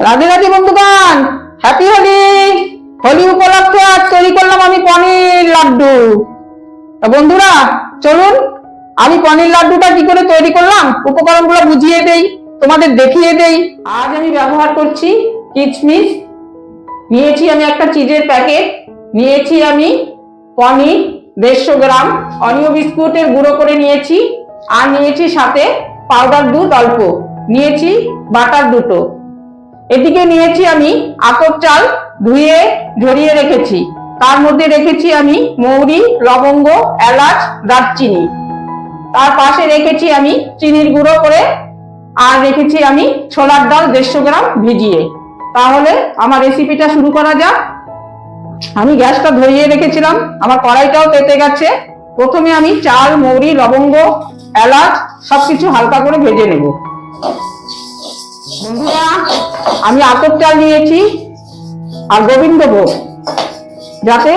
রাধে রাধে বন্ধুগণ, হ্যাপি হোলি। হোলি উপলক্ষে আজ তৈরি করলাম আমি পনির লাড্ডু। বন্ধুরা চলুন আমি পনির লাড্ডুটা কি করে তৈরি করলাম উপকরণগুলো বুঝিয়ে দেই, তোমাদের দেখিয়ে দেই। আজ আমি ব্যবহার করছি কিশমিশ, নিয়েছি আমি একটা চিজের প্যাকেট, নিয়েছি আমি পনির 150 গ্রাম, অনিও বিস্কুটের গুঁড়ো করে নিয়েছি, আর নিয়েছি সাথে পাউডার দুধ অল্প, নিয়েছি বাটার দুটো। এদিকে নিয়েছি আমি আতপ চাল, ধুয়ে ঝরিয়ে রেখেছি, তার মধ্যে রেখেছি আমি মৌরি, লবঙ্গ, এলাচ, দারচিনি। তার পাশে রেখেছি আমি চিনির গুঁড়ো করে, আর রেখেছি আমি ছোলার ডাল 150 গ্রাম ভিজিয়ে। তাহলে আমার রেসিপিটা শুরু করা যাক। আমি গ্যাসটা ধরিয়ে রেখেছিলাম, আমার কড়াইটাও তেতে গেছে। প্রথমে আমি চাল, মৌরি, লবঙ্গ, এলাচ সবকিছু হালকা করে ভেজে নেব। বন্ধুরা আমি আতপ চাল নিয়েছি আর গোবিন্দভোগ, যাতে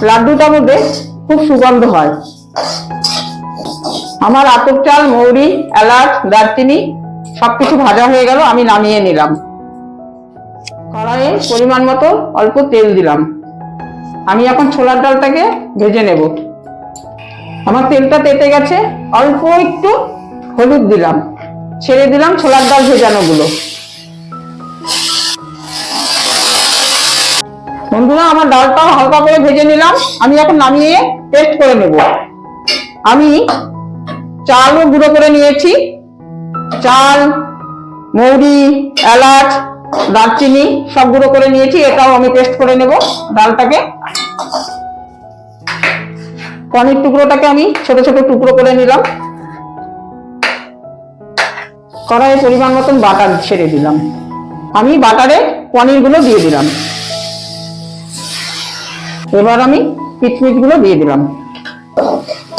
লাড্ডুটার মধ্যে খুব সুগন্ধ হয়। আমার আতপ চাল, মৌরি, এলাচ, দারচিনি সবকিছু ভাজা হয়ে গেল, আমি নামিয়ে নিলাম। কড়াইয়ে পরিমাণ মতো অল্প তেল দিলাম। আমি এখন ছোলার ডালটাকে ভেজে নেব। আমার তেলটা তেতে গেছে, অল্প একটু হলুদ দিলাম, ছেড়ে দিলাম ছোলার ডাল ভেজানো গুলো। বন্ধুরা আমার ডালটাও হালকা করে ভেজে নিলাম, আমি এখন নামিয়ে পেস্ট করে নেব। আমি চালও গুঁড়ো করে নিয়েছি, চাল, মৌরি, এলাচ, দারচিনি সব গুঁড়ো করে নিয়েছি, এটাও আমি পেস্ট করে নেব ডালটাকে। পনির টুকরোটাকে আমি ছোট ছোট টুকরো করে নিলাম। কড়াইয়ে পরিমাণ মতন বাটার ছেড়ে দিলাম, আমি বাটারে পনির গুলো দিয়ে দিলাম। এবার আমি কিশমিশ গুলো দিয়ে দিলাম।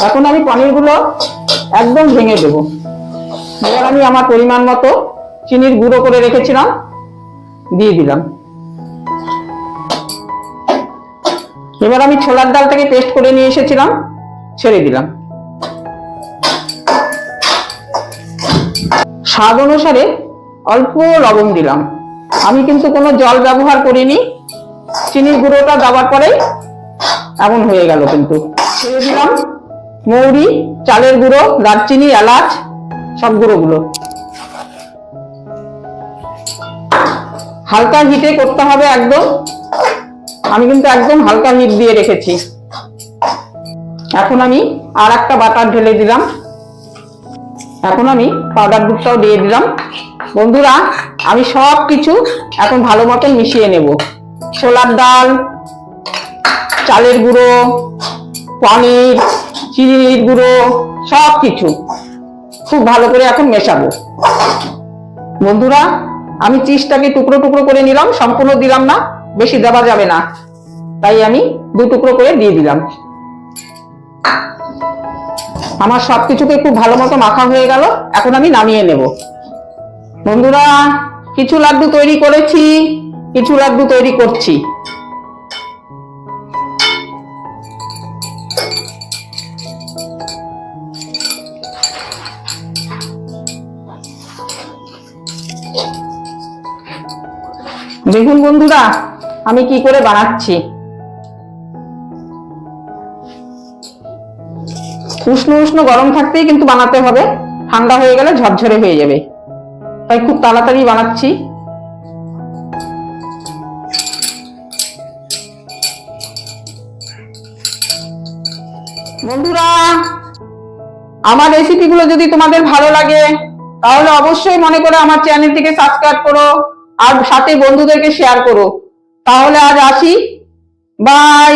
এখন আমি পনির গুলো একদম ভেঙে দেব। এবার আমি আমার পরিমাণ মতো চিনির গুঁড়ো করে রেখেছিলাম দিয়ে দিলাম। এবার আমি ছোলার ডালটাকে পেস্ট করে নিয়ে এসেছিলাম, ছেড়ে দিলাম। স্বাদ অনুসারে অল্প লবণ দিলাম। আমি কিন্তু কোনো জল ব্যবহার করিনি, চিনির গুঁড়োটা দেওয়ার পরেই এমন হয়ে গেল। কিন্তু ছেড়ে দিলাম মৌরি, চালের গুঁড়ো, দারচিনি, এলাচ সব গুঁড়োগুলো। হালকা হিটে করতে হবে একদম, আমি কিন্তু একদম হালকা হিট দিয়ে রেখেছি। এখন আমি আর একটা বাটার ঢেলে দিলাম। এখন আমি পাউডার দুধটাও দিয়ে দিলাম। বন্ধুরা আমি সব কিছু এখন ভালো মতন মিশিয়ে নেব। ছোলার ডাল, চালের গুঁড়ো, পনির, চিনির গুঁড়ো সব কিছু খুব ভালো করে এখন মেশাবো। বন্ধুরা আমি চিজটাকে টুকরো টুকরো করে নিলাম, সম্পূর্ণ দিলাম না, বেশি দেওয়া যাবে না, তাই আমি 2 টুকরো করে দিয়ে দিলাম। আমার সবকিছুকে খুব ভালো মতো মাখা হয়ে গেল, এখন আমি নামিয়ে নেব। বন্ধুরা কিছু লাড্ডু তৈরি করেছি, কিছু লাড্ডু তৈরি করছি। দেখুন বন্ধুরা আমি কি করে বানাচ্ছি। উষ্ণ উষ্ণ গরম থাকতেই কিন্তু বানাতে হবে, ঠান্ডা হয়ে গেলে ঝরঝরে হয়ে যাবে, তাই খুব তাড়াতাড়ি বানাচ্ছি। বন্ধুরা আমার রেসিপিগুলো যদি তোমাদের ভালো লাগে তাহলে অবশ্যই মনে করে আমার চ্যানেলটিকে সাবস্ক্রাইব করো, আর সাথে বন্ধুদেরকে শেয়ার করো। তাহলে আজ আসি, বাই।